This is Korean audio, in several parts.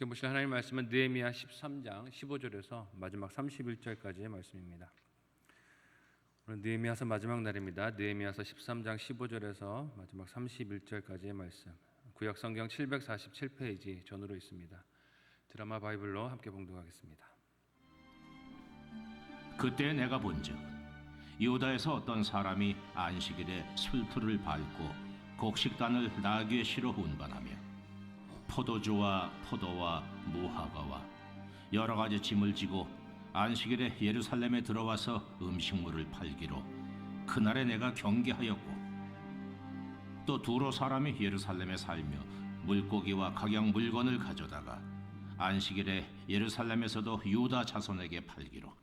함께 보실 하나님의 말씀은 느헤미야 13장 15절에서 마지막 31절까지의 말씀입니다. 오늘 느헤미야서 마지막 날입니다. 느헤미야서 13장 15절에서 마지막 31절까지의 말씀. 구약 성경 747페이지 전으로 있습니다. 드라마 바이블로 함께 봉독하겠습니다. 그때 내가 본즉 유다에서 어떤 사람이 안식일에 술틀을 밟고 곡식단을 나귀에 실어 운반하며 포도주와 포도와 무화과와 여러 가지 짐을 지고 안식일에 예루살렘에 들어와서 음식물을 팔기로 그날에 내가 경계하였고, 또 두로 사람이 예루살렘에 살며 물고기와 각양 물건을 가져다가 안식일에 예루살렘에서도 유다 자손에게 팔기로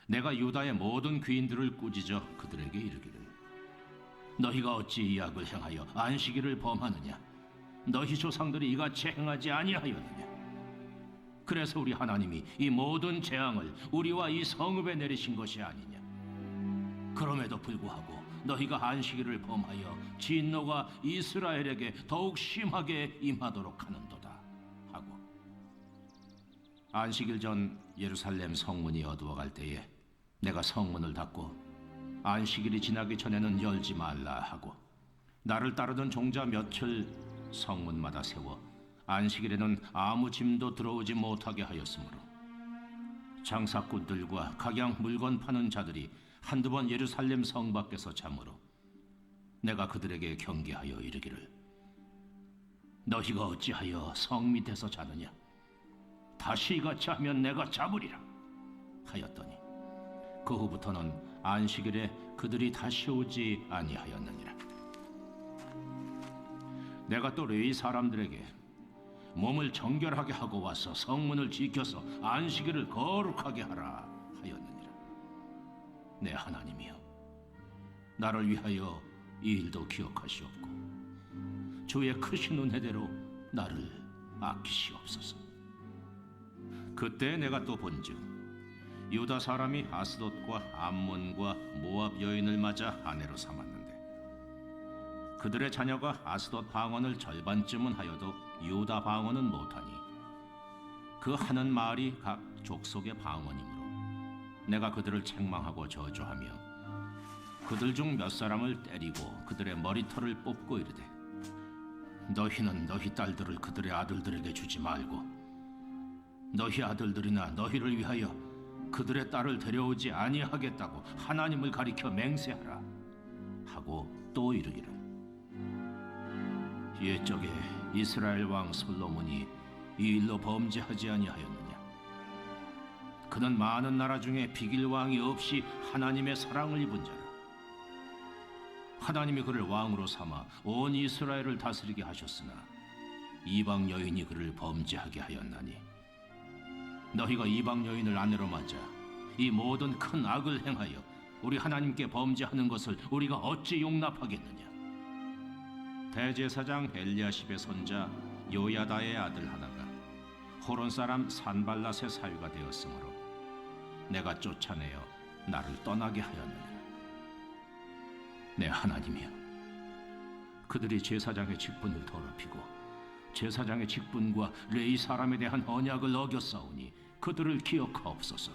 내가 유다의 모든 귀인들을 꾸짖어 그들에게 이르기를, 너희가 어찌 이 악을 행하여 안식일을 범하느냐? 너희 조상들이 이같이 행하지 아니하였느냐? 그래서 우리 하나님이 이 모든 재앙을 우리와 이 성읍에 내리신 것이 아니냐? 그럼에도 불구하고 너희가 안식일을 범하여 진노가 이스라엘에게 더욱 심하게 임하도록 하는도다 하고, 안식일 전 예루살렘 성문이 어두워갈 때에 내가 성문을 닫고 안식일이 지나기 전에는 열지 말라 하고, 나를 따르던 종자 며칠 성문마다 세워 안식일에는 아무 짐도 들어오지 못하게 하였으므로 장사꾼들과 각양 물건 파는 자들이 한두 번 예루살렘 성 밖에서 자므로 내가 그들에게 경계하여 이르기를, 너희가 어찌하여 성 밑에서 자느냐? 다시 이같이 하면 내가 잡으리라 하였더니 그 후부터는 안식일에 그들이 다시 오지 아니하였느니라. 내가 또 레위 사람들에게 몸을 정결하게 하고 와서 성문을 지켜서 안식일을 거룩하게 하라 하였느니라. 내 하나님이여, 나를 위하여 이 일도 기억하시옵고 주의 크신 은혜대로 나를 아끼시옵소서. 그때 내가 또 본즉 유다 사람이 아스돗과 암몬과 모압 여인을 맞아 아내로 삼았는데, 그들의 자녀가 아스돗 방언을 절반쯤은 하여도 유다 방언은 못하니 그 하는 말이 각 족속의 방언이므로 내가 그들을 책망하고 저주하며 그들 중 몇 사람을 때리고 그들의 머리털을 뽑고 이르되, 너희는 너희 딸들을 그들의 아들들에게 주지 말고 너희 아들들이나 너희를 위하여 그들의 딸을 데려오지 아니하겠다고 하나님을 가리켜 맹세하라 하고 또 이르기를, 옛적에 이스라엘 왕 솔로몬이 이 일로 범죄하지 아니하였느냐? 그는 많은 나라 중에 비길 왕이 없이 하나님의 사랑을 입은 자라. 하나님이 그를 왕으로 삼아 온 이스라엘을 다스리게 하셨으나 이방 여인이 그를 범죄하게 하였나니, 너희가 이방 여인을 아내로 맞아 이 모든 큰 악을 행하여 우리 하나님께 범죄하는 것을 우리가 어찌 용납하겠느냐? 대제사장 엘리야십의 손자 요야다의 아들 하나가 호론 사람 산발랏의 사위가 되었으므로 내가 쫓아내어 나를 떠나게 하였느니라. 내 하나님이여, 그들이 제사장의 직분을 더럽히고 제사장의 직분과 레위 사람에 대한 언약을 어겼사오니 그들을 기억하옵소서.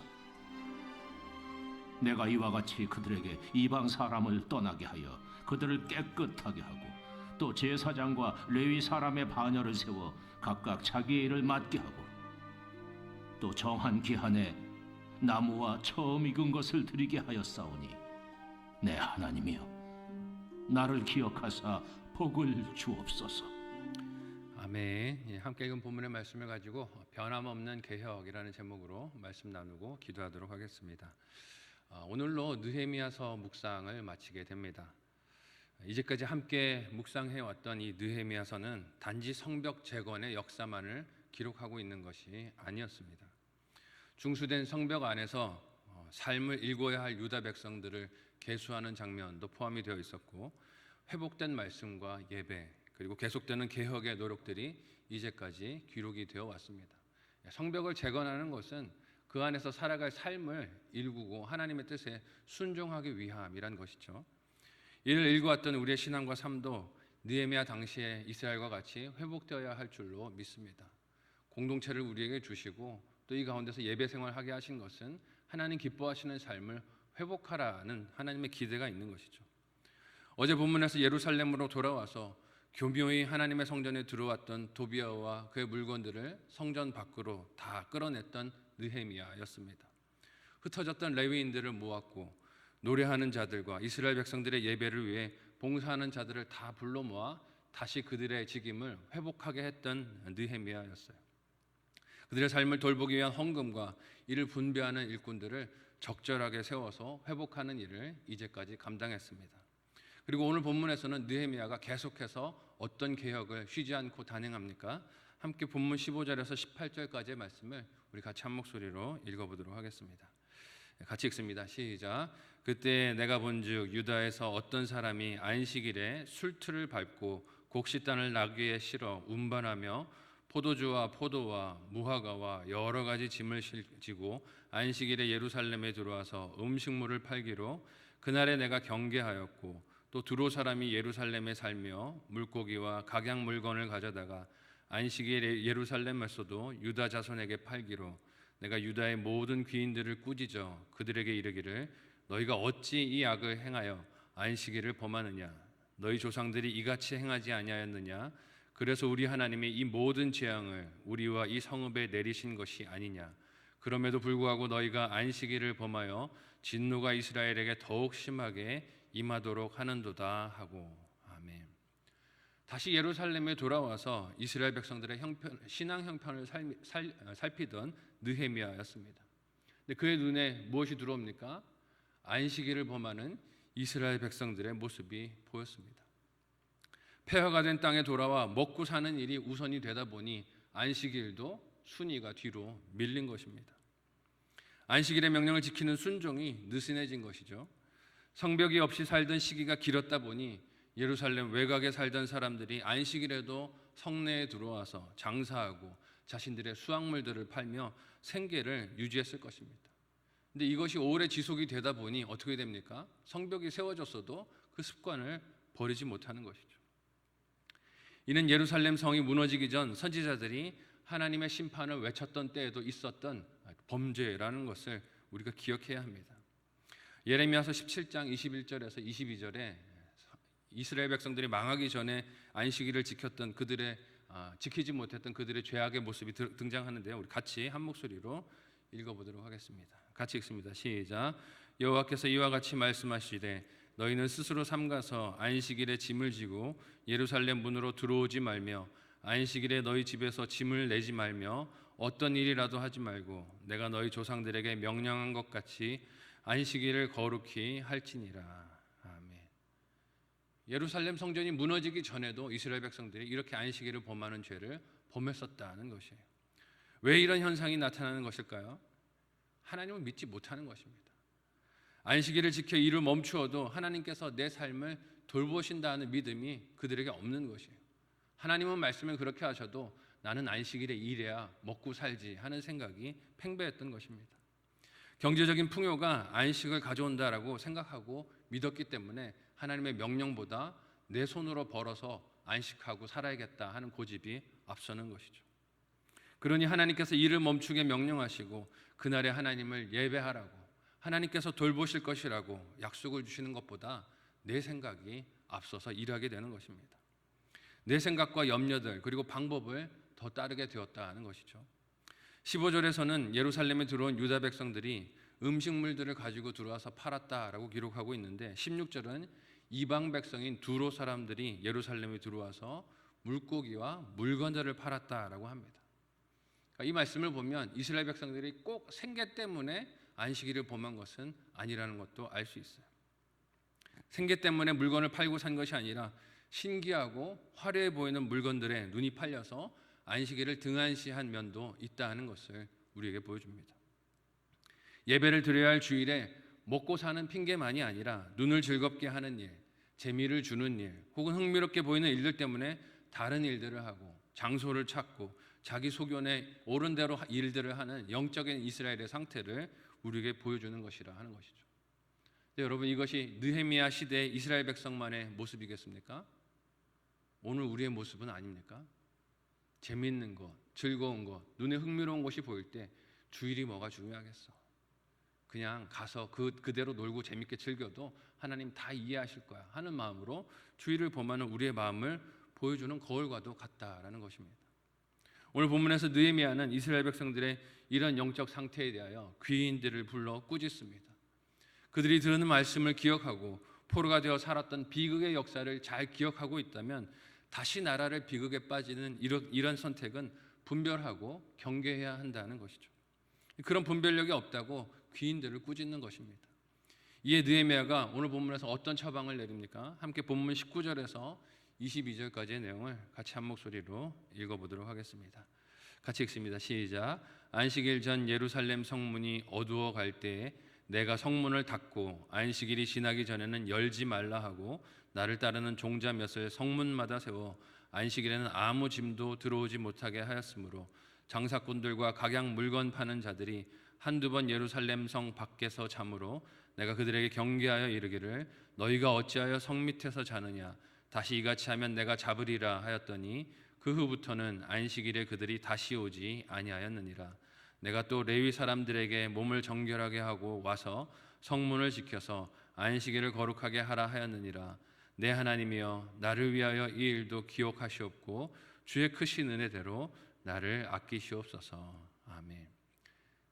내가 이와 같이 그들에게 이방 사람을 떠나게 하여 그들을 깨끗하게 하고 또 제사장과 레위 사람의 반열을 세워 각각 자기의 일을 맡게 하고 또 정한 기한에 나무와 처음 익은 것을 드리게 하였사오니 내 하나님이여, 나를 기억하사 복을 주옵소서. 아멘. 함께 읽은 본문의 말씀을 가지고 변함없는 개혁이라는 제목으로 말씀 나누고 기도하도록 하겠습니다. 오늘로 느헤미야서 묵상을 마치게 됩니다. 이제까지 함께 묵상해왔던 이 느헤미야서는 단지 성벽 재건의 역사만을 기록하고 있는 것이 아니었습니다. 중수된 성벽 안에서 삶을 일궈야 할 유다 백성들을 계수하는 장면도 포함이 되어 있었고, 회복된 말씀과 예배 그리고 계속되는 개혁의 노력들이 이제까지 기록이 되어 왔습니다. 성벽을 재건하는 것은 그 안에서 살아갈 삶을 일구고 하나님의 뜻에 순종하기 위함이란 것이죠. 이를 일구었던 우리의 신앙과 삶도 느헤미야 당시에 이스라엘과 같이 회복되어야 할 줄로 믿습니다. 공동체를 우리에게 주시고 또 이 가운데서 예배 생활하게 하신 것은 하나님 기뻐하시는 삶을 회복하라는 하나님의 기대가 있는 것이죠. 어제 본문에서 예루살렘으로 돌아와서 교묘히 하나님의 성전에 들어왔던 도비아와 그의 물건들을 성전 밖으로 다 끌어냈던 느헤미야였습니다. 흩어졌던 레위인들을 모았고 노래하는 자들과 이스라엘 백성들의 예배를 위해 봉사하는 자들을 다 불러 모아 다시 그들의 직임을 회복하게 했던 느헤미야였어요. 그들의 삶을 돌보기 위한 헌금과 이를 분배하는 일꾼들을 적절하게 세워서 회복하는 일을 이제까지 감당했습니다. 그리고 오늘 본문에서는 느헤미야가 계속해서 어떤 개혁을 쉬지 않고 단행합니까? 함께 본문 15절에서 18절까지의 말씀을 우리 같이 한 목소리로 읽어보도록 하겠습니다. 같이 읽습니다. 시작. 그때 내가 본즉 유다에서 어떤 사람이 안식일에 술틀을 밟고 곡식단을 나귀에 실어 운반하며 포도주와 포도와 무화과와 여러 가지 짐을 실지고 안식일에 예루살렘에 들어와서 음식물을 팔기로 그날에 내가 경계하였고 또 두로 사람이 예루살렘에 살며 물고기와 각양 물건을 가져다가 안식일에 예루살렘에서도 유다 자손에게 팔기로 내가 유다의 모든 귀인들을 꾸짖어 그들에게 이르기를 너희가 어찌 이 악을 행하여 안식일을 범하느냐 너희 조상들이 이같이 행하지 아니하였느냐 그래서 우리 하나님이 이 모든 재앙을 우리와 이 성읍에 내리신 것이 아니냐 그럼에도 불구하고 너희가 안식일을 범하여 진노가 이스라엘에게 더욱 심하게 임하도록 하는도다 하고 아멘. 다시 예루살렘에 돌아와서 이스라엘 백성들의 신앙 형편을 살피던 느헤미야였습니다. 근데 그의 눈에 무엇이 들어옵니까? 안식일을 범하는 이스라엘 백성들의 모습이 보였습니다. 폐허가 된 땅에 돌아와 먹고 사는 일이 우선이 되다 보니 안식일도 순위가 뒤로 밀린 것입니다. 안식일의 명령을 지키는 순종이 느슨해진 것이죠. 성벽이 없이 살던 시기가 길었다 보니 예루살렘 외곽에 살던 사람들이 안식일에도 성내에 들어와서 장사하고 자신들의 수확물들을 팔며 생계를 유지했을 것입니다. 근데 이것이 오래 지속이 되다 보니 어떻게 됩니까? 성벽이 세워졌어도 그 습관을 버리지 못하는 것이죠. 이는 예루살렘 성이 무너지기 전 선지자들이 하나님의 심판을 외쳤던 때에도 있었던 범죄라는 것을 우리가 기억해야 합니다. 예레미야서 17장 21절에서 22절에 이스라엘 백성들이 망하기 전에 안식일을 지켰던 그들의 지키지 못했던 그들의 죄악의 모습이 등장하는데요. 우리 같이 한 목소리로 읽어보도록 하겠습니다. 같이 읽습니다. 시작. 여호와께서 이와 같이 말씀하시되 너희는 스스로 삼가서 안식일에 짐을 지고 예루살렘 문으로 들어오지 말며 안식일에 너희 집에서 짐을 내지 말며 어떤 일이라도 하지 말고 내가 너희 조상들에게 명령한 것 같이 안식일을 거룩히 할지니라. 아멘. 예루살렘 성전이 무너지기 전에도 이스라엘 백성들이 이렇게 안식일을 범하는 죄를 범했었다는 것이에요. 왜 이런 현상이 나타나는 것일까요? 하나님을 믿지 못하는 것입니다. 안식일을 지켜 일을 멈추어도 하나님께서 내 삶을 돌보신다는 믿음이 그들에게 없는 것이에요. 하나님은 말씀을 그렇게 하셔도 나는 안식일에 일해야 먹고 살지 하는 생각이 팽배했던 것입니다. 경제적인 풍요가 안식을 가져온다라고 생각하고 믿었기 때문에 하나님의 명령보다 내 손으로 벌어서 안식하고 살아야겠다 하는 고집이 앞서는 것이죠. 그러니 하나님께서 일을 멈추게 명령하시고 그날에 하나님을 예배하라고 하나님께서 돌보실 것이라고 약속을 주시는 것보다 내 생각이 앞서서 일하게 되는 것입니다. 내 생각과 염려들 그리고 방법을 더 따르게 되었다는 것이죠. 15절에서는 예루살렘에 들어온 유다 백성들이 음식물들을 가지고 들어와서 팔았다라고 기록하고 있는데 16절은 이방 백성인 두로 사람들이 예루살렘에 들어와서 물고기와 물건들을 팔았다라고 합니다. 그러니까 이 말씀을 보면 이스라엘 백성들이 꼭 생계 때문에 안식일을 범한 것은 아니라는 것도 알 수 있어요. 생계 때문에 물건을 팔고 산 것이 아니라 신기하고 화려해 보이는 물건들에 눈이 팔려서 안식일을 등한시한 면도 있다는 것을 우리에게 보여줍니다. 예배를 드려야 할 주일에 먹고 사는 핑계만이 아니라 눈을 즐겁게 하는 일, 재미를 주는 일, 혹은 흥미롭게 보이는 일들 때문에 다른 일들을 하고 장소를 찾고 자기 소견에 옳은 대로 일들을 하는 영적인 이스라엘의 상태를 우리에게 보여주는 것이라 하는 것이죠. 여러분, 이것이 느헤미야 시대의 이스라엘 백성만의 모습이겠습니까? 오늘 우리의 모습은 아닙니까? 재미있는 것, 즐거운 것, 눈에 흥미로운 것이 보일 때 주일이 뭐가 중요하겠어. 그냥 가서 그대로 놀고 재밌게 즐겨도 하나님 다 이해하실 거야 하는 마음으로 주일을 범하는 우리의 마음을 보여주는 거울과도 같다라는 것입니다. 오늘 본문에서 느헤미야는 이스라엘 백성들의 이런 영적 상태에 대하여 귀인들을 불러 꾸짖습니다. 그들이 들은 말씀을 기억하고 포로가 되어 살았던 비극의 역사를 잘 기억하고 있다면 다시 나라를 비극에 빠지는 이런 선택은 분별하고 경계해야 한다는 것이죠. 그런 분별력이 없다고 귀인들을 꾸짖는 것입니다. 이에 느헤미야가 오늘 본문에서 어떤 처방을 내립니까? 함께 본문 19절에서 22절까지의 내용을 같이 한 목소리로 읽어보도록 하겠습니다. 같이 읽습니다. 시작. 안식일 전 예루살렘 성문이 어두워 갈 때에 내가 성문을 닫고 안식일이 지나기 전에는 열지 말라 하고 나를 따르는 종자 몇을 성문마다 세워 안식일에는 아무 짐도 들어오지 못하게 하였으므로 장사꾼들과 각양 물건 파는 자들이 한두 번 예루살렘 성 밖에서 자므로 내가 그들에게 경계하여 이르기를 너희가 어찌하여 성 밑에서 자느냐 다시 이같이 하면 내가 잡으리라 하였더니 그 후부터는 안식일에 그들이 다시 오지 아니하였느니라. 내가 또 레위 사람들에게 몸을 정결하게 하고 와서 성문을 지켜서 안식일을 거룩하게 하라 하였느니라. 내 하나님이여 나를 위하여 이 일도 기억하시옵고 주의 크신 은혜대로 나를 아끼시옵소서. 아멘.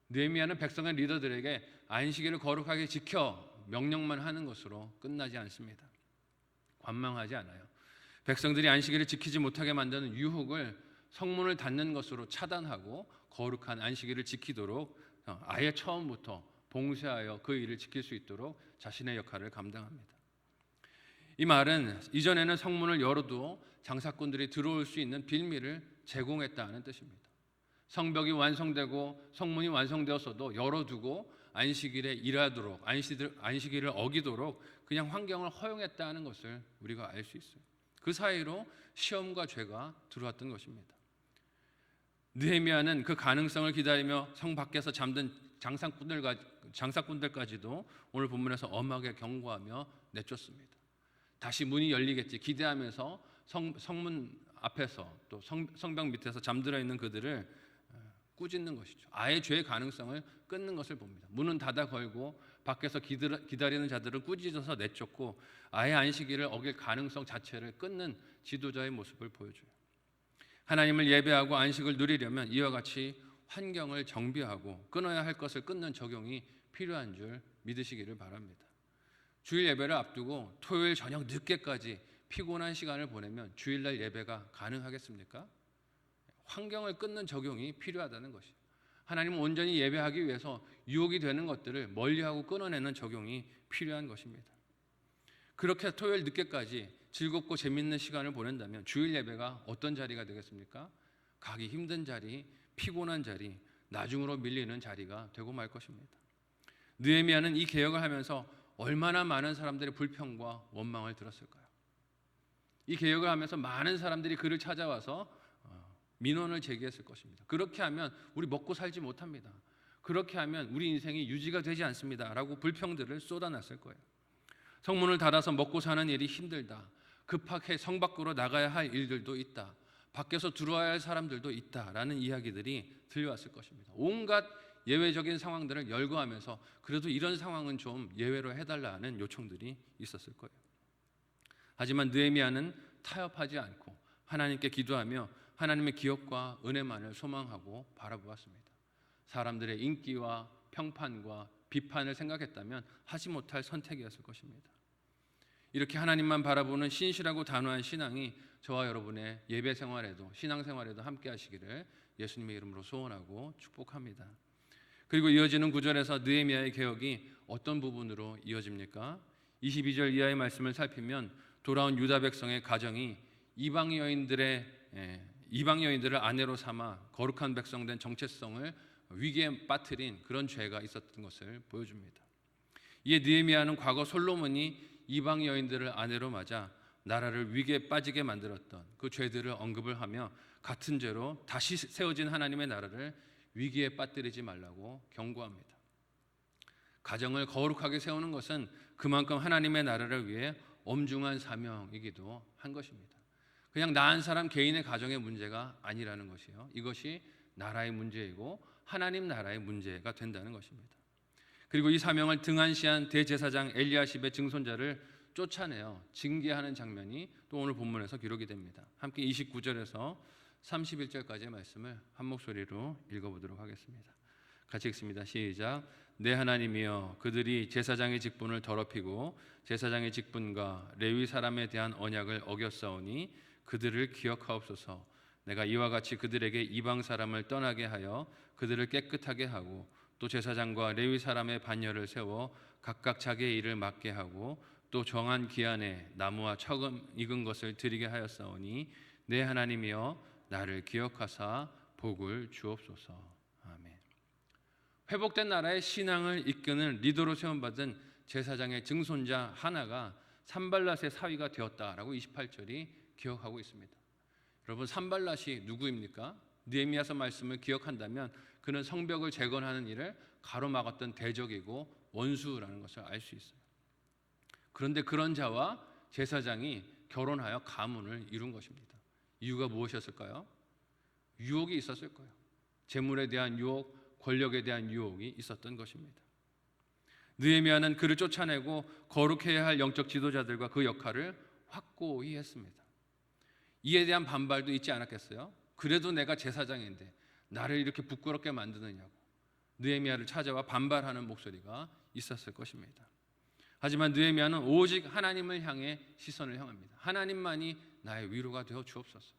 느헤미야는 백성의 리더들에게 안식일을 거룩하게 지켜 명령만 하는 것으로 끝나지 않습니다. 관망하지 않아요. 백성들이 안식일을 지키지 못하게 만드는 유혹을 성문을 닫는 것으로 차단하고 거룩한 안식일을 지키도록 아예 처음부터 봉쇄하여 그 일을 지킬 수 있도록 자신의 역할을 감당합니다. 이 말은 이전에는 성문을 열어도 장사꾼들이 들어올 수 있는 빌미를 제공했다는 뜻입니다. 성벽이 완성되고 성문이 완성되었어도 열어두고 안식일에 일하도록 안식일을 어기도록 그냥 환경을 허용했다는 것을 우리가 알 수 있어요. 그 사이로 시험과 죄가 들어왔던 것입니다. 느헤미야는 그 가능성을 기다리며 성 밖에서 잠든 장사꾼들까지도 오늘 본문에서 엄하게 경고하며 내쫓습니다. 다시 문이 열리겠지 기대하면서 성문 앞에서 또 성벽 밑에서 잠들어 있는 그들을 꾸짖는 것이죠. 아예 죄의 가능성을 끊는 것을 봅니다. 문은 닫아 걸고 밖에서 기다리는 자들을 꾸짖어서 내쫓고 아예 안식일을 어길 가능성 자체를 끊는 지도자의 모습을 보여줘요. 하나님을 예배하고 안식을 누리려면 이와 같이 환경을 정비하고 끊어야 할 것을 끊는 적용이 필요한 줄 믿으시기를 바랍니다. 주일 예배를 앞두고 토요일 저녁 늦게까지 피곤한 시간을 보내면 주일날 예배가 가능하겠습니까? 환경을 끊는 적용이 필요하다는 것이에요. 하나님은 온전히 예배하기 위해서 유혹이 되는 것들을 멀리하고 끊어내는 적용이 필요한 것입니다. 그렇게 토요일 늦게까지 즐겁고 재밌는 시간을 보낸다면 주일 예배가 어떤 자리가 되겠습니까? 가기 힘든 자리, 피곤한 자리, 나중으로 밀리는 자리가 되고 말 것입니다. 느헤미야는 이 개혁을 하면서 얼마나 많은 사람들의 불평과 원망을 들었을까요? 이 개혁을 하면서 많은 사람들이 그를 찾아와서 민원을 제기했을 것입니다. 그렇게 하면 우리 먹고 살지 못합니다. 그렇게 하면 우리 인생이 유지가 되지 않습니다. 라고 불평들을 쏟아놨을 거예요. 성문을 닫아서 먹고 사는 일이 힘들다. 급하게 성 밖으로 나가야 할 일들도 있다. 밖에서 들어와야 할 사람들도 있다. 라는 이야기들이 들려왔을 것입니다. 온갖 예외적인 상황들을 열거하면서 그래도 이런 상황은 좀 예외로 해달라는 요청들이 있었을 거예요. 하지만 느헤미야는 타협하지 않고 하나님께 기도하며 하나님의 기업과 은혜만을 소망하고 바라보았습니다. 사람들의 인기와 평판과 비판을 생각했다면 하지 못할 선택이었을 것입니다. 이렇게 하나님만 바라보는 신실하고 단호한 신앙이 저와 여러분의 예배 생활에도 신앙 생활에도 함께 하시기를 예수님의 이름으로 소원하고 축복합니다. 그리고 이어지는 구절에서 느헤미야의 개혁이 어떤 부분으로 이어집니까? 22절 이하의 말씀을 살피면 돌아온 유다 백성의 가정이 이방 여인들을 아내로 삼아 거룩한 백성 된 정체성을 위기에 빠뜨린 그런 죄가 있었던 것을 보여줍니다. 이에 느헤미야는 과거 솔로몬이 이방 여인들을 아내로 맞아 나라를 위기에 빠지게 만들었던 그 죄들을 언급을 하며 같은 죄로 다시 세워진 하나님의 나라를 위기에 빠뜨리지 말라고 경고합니다. 가정을 거룩하게 세우는 것은 그만큼 하나님의 나라를 위해 엄중한 사명이기도 한 것입니다. 그냥 나 한 사람 개인의 가정의 문제가 아니라는 것이요. 이것이 나라의 문제이고 하나님 나라의 문제가 된다는 것입니다. 그리고 이 사명을 등한시한 대제사장 엘리야십의 증손자를 쫓아내어 징계하는 장면이 또 오늘 본문에서 기록이 됩니다. 함께 29절에서 31절까지의 말씀을 한 목소리로 읽어보도록 하겠습니다. 같이 읽습니다. 시작. 내 하나님이여, 그들이 제사장의 직분을 더럽히고 제사장의 직분과 레위 사람에 대한 언약을 어겼사오니 그들을 기억하옵소서. 내가 이와 같이 그들에게 이방 사람을 떠나게 하여 그들을 깨끗하게 하고 또 제사장과 레위 사람의 반열을 세워 각각 자기의 일을 맡게 하고 또 정한 기한에 나무와 처금 익은 것을 드리게 하였사오니 내 하나님이여, 나를 기억하사 복을 주옵소서. 아멘. 회복된 나라의 신앙을 이끄는 리더로 세움받은 제사장의 증손자 하나가 산발랏의 사위가 되었다라고 28절이 기억하고 있습니다. 여러분, 산발랏이 누구입니까? 느헤미야서 말씀을 기억한다면 그는 성벽을 재건하는 일을 가로막았던 대적이고 원수라는 것을 알 수 있어요. 그런데 그런 자와 제사장이 결혼하여 가문을 이룬 것입니다. 이유가 무엇이었을까요? 유혹이 있었을 거예요. 재물에 대한 유혹, 권력에 대한 유혹이 있었던 것입니다. 느헤미야는 그를 쫓아내고 거룩해야 할 영적 지도자들과 그 역할을 확고히 했습니다. 이에 대한 반발도 있지 않았겠어요? 그래도 내가 제사장인데 나를 이렇게 부끄럽게 만드느냐고 느헤미야를 찾아와 반발하는 목소리가 있었을 것입니다. 하지만 느헤미야는 오직 하나님을 향해 시선을 향합니다. 하나님만이 나의 위로가 되어 주옵소서.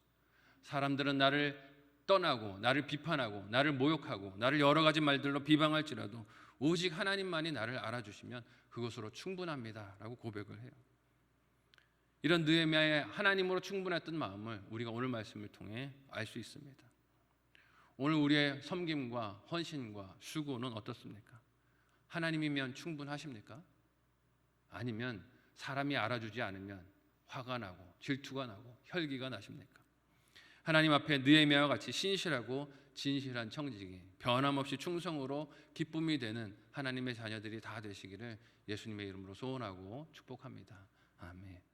사람들은 나를 떠나고 나를 비판하고 나를 모욕하고 나를 여러 가지 말들로 비방할지라도 오직 하나님만이 나를 알아주시면 그것으로 충분합니다 라고 고백을 해요. 이런 느헤미야의 하나님으로 충분했던 마음을 우리가 오늘 말씀을 통해 알 수 있습니다. 오늘 우리의 섬김과 헌신과 수고는 어떻습니까? 하나님이면 충분하십니까? 아니면 사람이 알아주지 않으면 화가 나고 질투가 나고 혈기가 나십니까? 하나님 앞에 느헤미야와 같이 신실하고 진실한 청지기, 변함없이 충성으로 기쁨이 되는 하나님의 자녀들이 다 되시기를 예수님의 이름으로 소원하고 축복합니다. 아멘.